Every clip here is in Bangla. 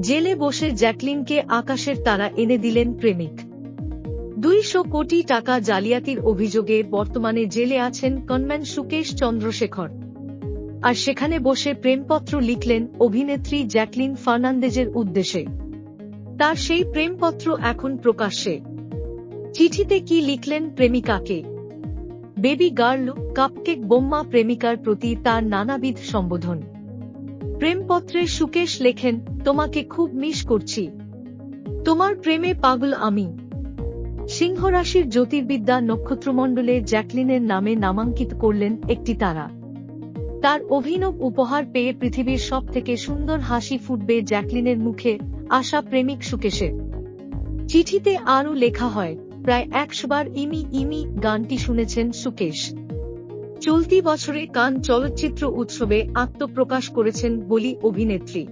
জেলে বসে জ্যাকলিনকে আকাশের তারা এনে দিলেন প্রেমিক। 200 কোটি টাকা জালিয়াতির অভিযোগে বর্তমানে জেলে আছেন কনম্যান সুকেশ চন্দ্রশেখর। আর সেখানে বসে প্রেমপত্র লিখলেন অভিনেত্রী জ্যাকলিন ফার্নান্দেজের উদ্দেশ্যে। তার সেই প্রেমপত্র এখন প্রকাশ্যে। চিঠিতে কি লিখলেন প্রেমিকাকে? বেবি গার্ল, কাপকেক বোম্মা। প্রেমিকার প্রতি তার নানাবিধ সম্বোধন। প্রেমপত্রে সুকেশ লেখেন, তোমাকে খুব মিস করছি, তোমার প্রেমে পাগল আমি। সিংহ রাশির জ্যোতির্বিদ্যা নক্ষত্রমণ্ডলে জ্যাকলিনের নামে নামাঙ্কিত করলেন একটি তারা। তার অভিনব উপহার পেয়ে পৃথিবীর সবথেকে সুন্দর হাসি ফুটবে জ্যাকলিনের মুখে, আশা প্রেমিক সুকেশের। চিঠিতে আরও লেখা হয়, প্রায় 100 বার ইমি ইমি গানটি শুনেছেন সুকেশ। চলতি বছরে কান চলচ্চিত্র উৎসবে আত্মপ্রকাশ করেছেন বলি অভিনেত্রী।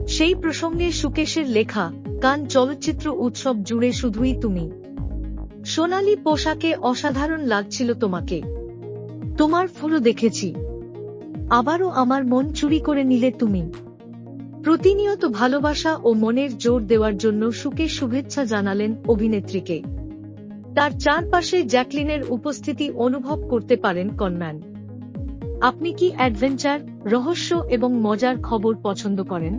সেই প্রসঙ্গে সুকেশের লেখা, কান চলচ্চিত্র উৎসব জুড়ে শুধুই তুমি। সোনালী পোশাকে অসাধারণ লাগছিল তোমাকে, তোমার ফুলও দেখেছি, আবারও আমার মন চুরি করে নিলে তুমি। প্রতিনিয়ত ভালোবাসা ও মনের জোর দেওয়ার জন্য সুকেশ শুভেচ্ছা জানালেন অভিনেত্রীকে। তার চারপাশে জ্যাকলিনের উপস্থিতি অনুভব করতে পারেন কনম্যান। আপনি কি অ্যাডভেঞ্চার, রহস্য এবং মজার খবর পছন্দ করেন?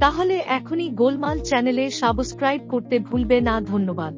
তাহলে এখনই গোলমাল চ্যানেলে সাবস্ক্রাইব করতে ভুলবে না। ধন্যবাদ।